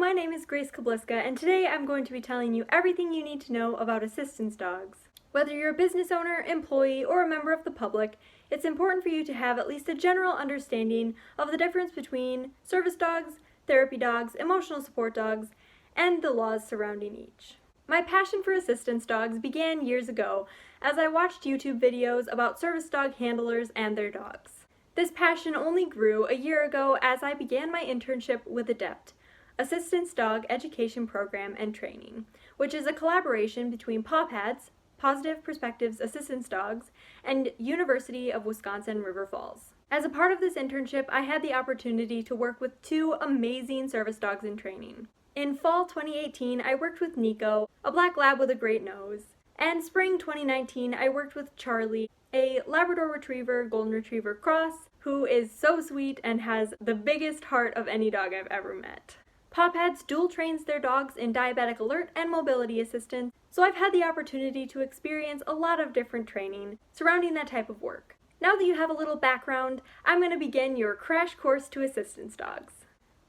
my name is Grace Kabliska, and today I'm going to be telling you everything you need to know about assistance dogs. Whether you're a business owner, employee, or a member of the public, it's important for you to have at least a general understanding of the difference between service dogs, therapy dogs, emotional support dogs, and the laws surrounding each. My passion for assistance dogs began years ago as I watched YouTube videos about service dog handlers and their dogs. This passion only grew a year ago as I began my internship with ADEPT, Assistance Dog Education Program and Training, which is a collaboration between PawPads, Positive Perspectives Assistance Dogs, and University of Wisconsin-River Falls. As a part of this internship, I had the opportunity to work with two amazing service dogs in training. In fall 2018, I worked with Nico, a black lab with a great nose, and spring 2019, I worked with Charlie, a Labrador Retriever Golden Retriever cross, who is so sweet and has the biggest heart of any dog I've ever met. PawPads dual trains their dogs in diabetic alert and mobility assistance, so I've had the opportunity to experience a lot of different training surrounding that type of work. Now that you have a little background, I'm going to begin your crash course to assistance dogs.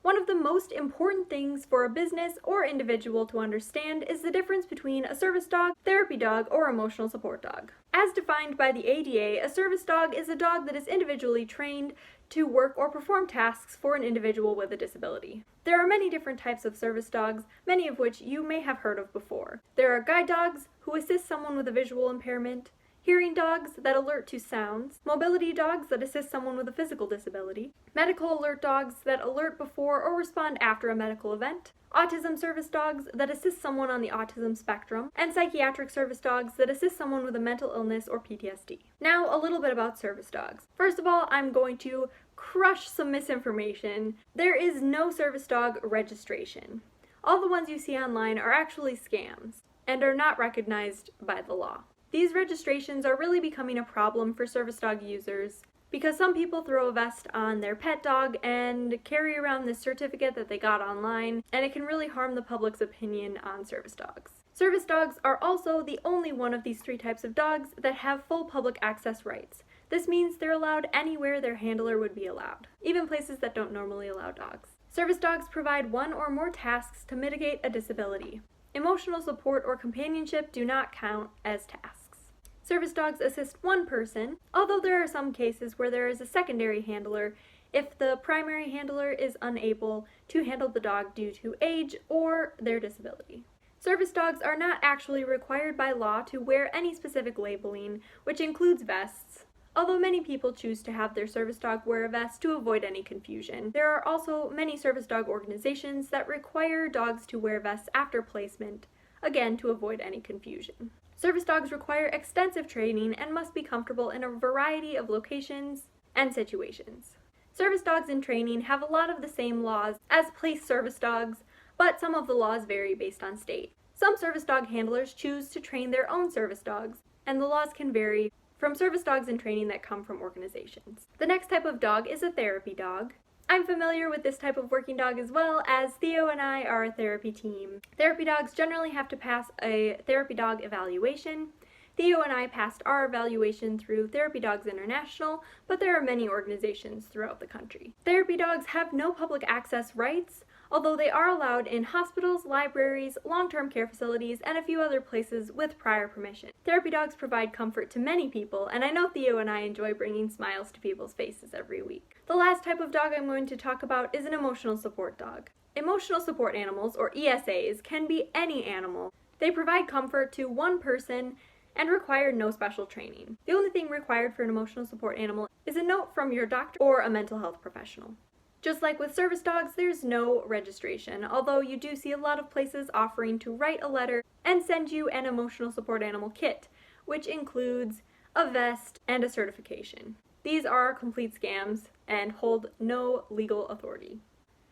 One of the most important things for a business or individual to understand is the difference between a service dog, therapy dog, or emotional support dog. As defined by the ADA, a service dog is a dog that is individually trained to work or perform tasks for an individual with a disability. There are many different types of service dogs, many of which you may have heard of before. There are guide dogs who assist someone with a visual impairment, hearing dogs that alert to sounds, mobility dogs that assist someone with a physical disability, medical alert dogs that alert before or respond after a medical event, autism service dogs that assist someone on the autism spectrum, and psychiatric service dogs that assist someone with a mental illness or PTSD. Now, a little bit about service dogs. First of all, I'm going to crush some misinformation. There is no service dog registration. All the ones you see online are actually scams and are not recognized by the law. These registrations are really becoming a problem for service dog users because some people throw a vest on their pet dog and carry around this certificate that they got online, and it can really harm the public's opinion on service dogs. Service dogs are also the only one of these three types of dogs that have full public access rights. This means they're allowed anywhere their handler would be allowed, even places that don't normally allow dogs. Service dogs provide one or more tasks to mitigate a disability. Emotional support or companionship do not count as tasks. Service dogs assist one person, although there are some cases where there is a secondary handler if the primary handler is unable to handle the dog due to age or their disability. Service dogs are not actually required by law to wear any specific labeling, which includes vests, although many people choose to have their service dog wear a vest to avoid any confusion. There are also many service dog organizations that require dogs to wear vests after placement, again to avoid any confusion. Service dogs require extensive training and must be comfortable in a variety of locations and situations. Service dogs in training have a lot of the same laws as place service dogs, but some of the laws vary based on state. Some service dog handlers choose to train their own service dogs, and the laws can vary from service dogs in training that come from organizations. The next type of dog is a therapy dog. I'm familiar with this type of working dog as well, as Theo and I are a therapy team. Therapy dogs generally have to pass a therapy dog evaluation. Theo and I passed our evaluation through Therapy Dogs International, but there are many organizations throughout the country. Therapy dogs have no public access rights, although they are allowed in hospitals, libraries, long-term care facilities, and a few other places with prior permission. Therapy dogs provide comfort to many people, and I know Theo and I enjoy bringing smiles to people's faces every week. The last type of dog I'm going to talk about is an emotional support dog. Emotional support animals, or ESAs, can be any animal. They provide comfort to one person and require no special training. The only thing required for an emotional support animal is a note from your doctor or a mental health professional. Just like with service dogs, there's no registration, although you do see a lot of places offering to write a letter and send you an emotional support animal kit, which includes a vest and a certification. These are complete scams and hold no legal authority.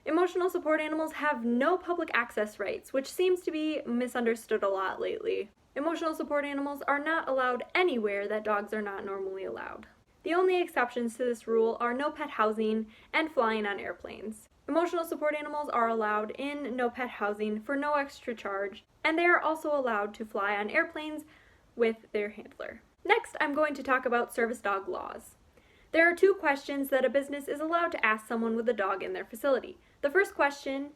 Emotional support animals have no public access rights, which seems to be misunderstood a lot lately. Emotional support animals are not allowed anywhere that dogs are not normally allowed. The only exceptions to this rule are no pet housing and flying on airplanes. Emotional support animals are allowed in no pet housing for no extra charge, and they are also allowed to fly on airplanes with their handler. Next, I'm going to talk about service dog laws. There are two questions that a business is allowed to ask someone with a dog in their facility. The first question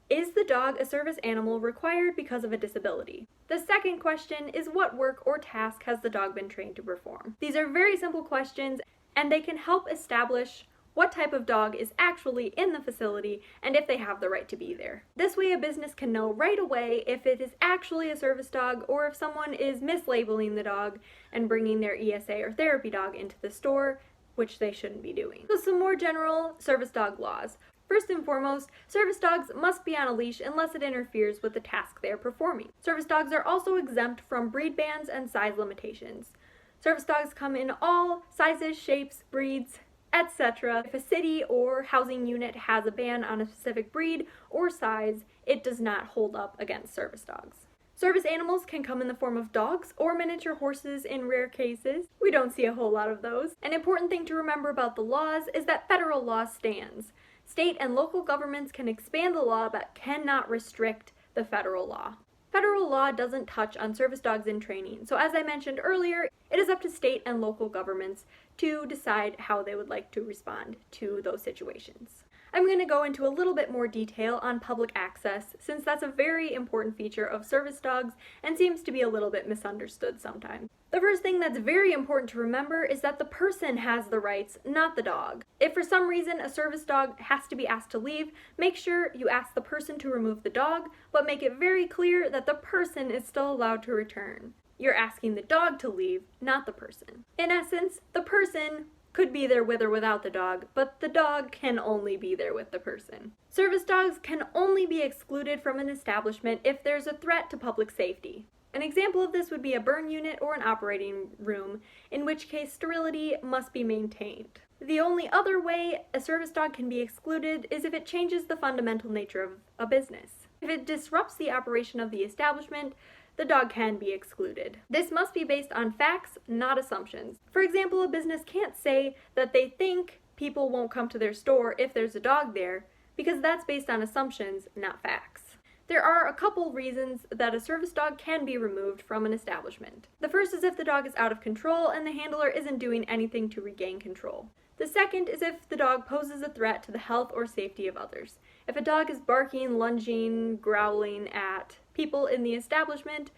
Is the dog a service animal required because of a disability? The second question is, what work or task has the dog been trained to perform? These are very simple questions, and they can help establish what type of dog is actually in the facility and if they have the right to be there. This way a business can know right away if it is actually a service dog or if someone is mislabeling the dog and bringing their ESA or therapy dog into the store, which they shouldn't be doing. So some more general service dog laws. First and foremost, service dogs must be on a leash unless it interferes with the task they are performing. Service dogs are also exempt from breed bans and size limitations. Service dogs come in all sizes, shapes, breeds, etc. If a city or housing unit has a ban on a specific breed or size, it does not hold up against service dogs. Service animals can come in the form of dogs or miniature horses in rare cases. We don't see a whole lot of those. An important thing to remember about the laws is that federal law stands. State and local governments can expand the law but cannot restrict the federal law. Federal law doesn't touch on service dogs in training, so as I mentioned earlier, it is up to state and local governments to decide how they would like to respond to those situations. I'm going to go into a little bit more detail on public access, since that's a very important feature of service dogs and seems to be a little bit misunderstood sometimes. The first thing that's very important to remember is that the person has the rights, not the dog. If for some reason a service dog has to be asked to leave, make sure you ask the person to remove the dog, but make it very clear that the person is still allowed to return. You're asking the dog to leave, not the person. In essence, the person could be there with or without the dog, but the dog can only be there with the person. Service dogs can only be excluded from an establishment if there's a threat to public safety. An example of this would be a burn unit or an operating room, in which case sterility must be maintained. The only other way a service dog can be excluded is if it changes the fundamental nature of a business. If it disrupts the operation of the establishment, the dog can be excluded. This must be based on facts, not assumptions. For example, a business can't say that they think people won't come to their store if there's a dog there, because that's based on assumptions, not facts. There are a couple reasons that a service dog can be removed from an establishment. The first is if the dog is out of control and the handler isn't doing anything to regain control. The second is if the dog poses a threat to the health or safety of others. If a dog is barking, lunging, growling at people in the establishment,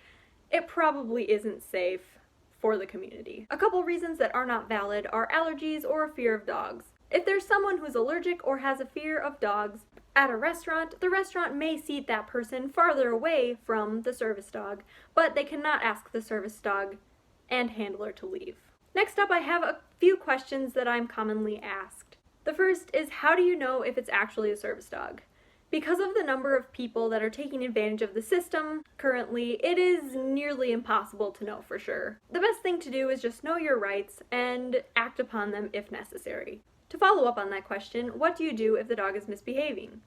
it probably isn't safe for the community. A couple reasons that are not valid are allergies or a fear of dogs. If there's someone who's allergic or has a fear of dogs at a restaurant, the restaurant may seat that person farther away from the service dog, but they cannot ask the service dog and handler to leave. Next up, I have a few questions that I'm commonly asked. The first is, how do you know if it's actually a service dog? Because of the number of people that are taking advantage of the system currently, it is nearly impossible to know for sure. The best thing to do is just know your rights and act upon them if necessary. To follow up on that question, what do you do if the dog is misbehaving?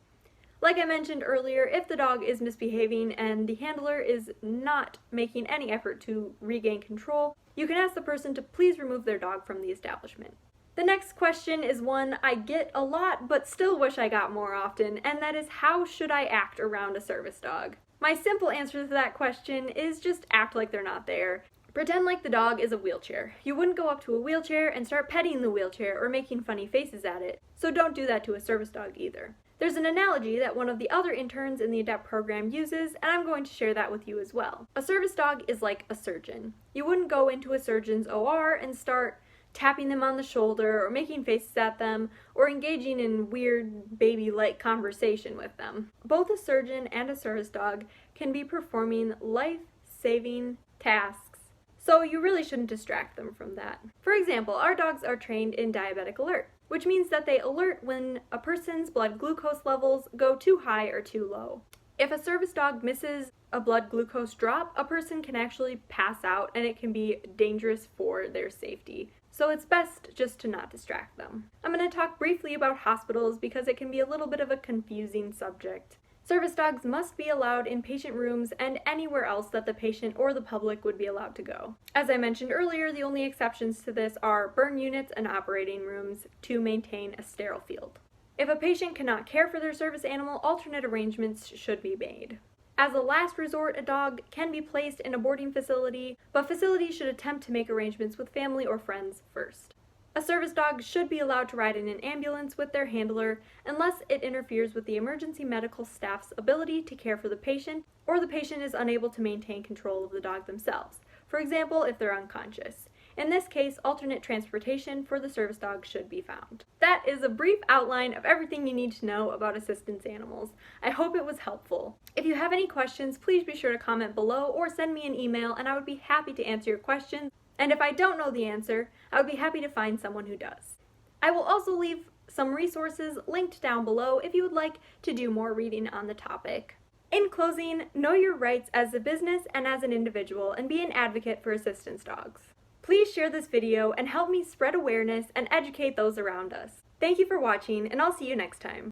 Like I mentioned earlier, if the dog is misbehaving and the handler is not making any effort to regain control, you can ask the person to please remove their dog from the establishment. The next question is one I get a lot but still wish I got more often, and that is, how should I act around a service dog? My simple answer to that question is just act like they're not there. Pretend like the dog is a wheelchair. You wouldn't go up to a wheelchair and start petting the wheelchair or making funny faces at it, so don't do that to a service dog either. There's an analogy that one of the other interns in the ADEPT program uses, and I'm going to share that with you as well. A service dog is like a surgeon. You wouldn't go into a surgeon's OR and start tapping them on the shoulder or making faces at them or engaging in weird baby-like conversation with them. Both a surgeon and a service dog can be performing life-saving tasks, so you really shouldn't distract them from that. For example, our dogs are trained in diabetic alert, which means that they alert when a person's blood glucose levels go too high or too low. If a service dog misses a blood glucose drop, a person can actually pass out and it can be dangerous for their safety. So it's best just to not distract them. I'm going to talk briefly about hospitals because it can be a little bit of a confusing subject. Service dogs must be allowed in patient rooms and anywhere else that the patient or the public would be allowed to go. As I mentioned earlier, the only exceptions to this are burn units and operating rooms to maintain a sterile field. If a patient cannot care for their service animal, alternate arrangements should be made. As a last resort, a dog can be placed in a boarding facility, but facilities should attempt to make arrangements with family or friends first. A service dog should be allowed to ride in an ambulance with their handler unless it interferes with the emergency medical staff's ability to care for the patient or the patient is unable to maintain control of the dog themselves, for example, if they're unconscious. In this case, alternate transportation for the service dog should be found. That is a brief outline of everything you need to know about assistance animals. I hope it was helpful. If you have any questions, please be sure to comment below or send me an email and I would be happy to answer your questions. And if I don't know the answer, I would be happy to find someone who does. I will also leave some resources linked down below if you would like to do more reading on the topic. In closing, know your rights as a business and as an individual and be an advocate for assistance dogs. Please share this video and help me spread awareness and educate those around us. Thank you for watching, and I'll see you next time.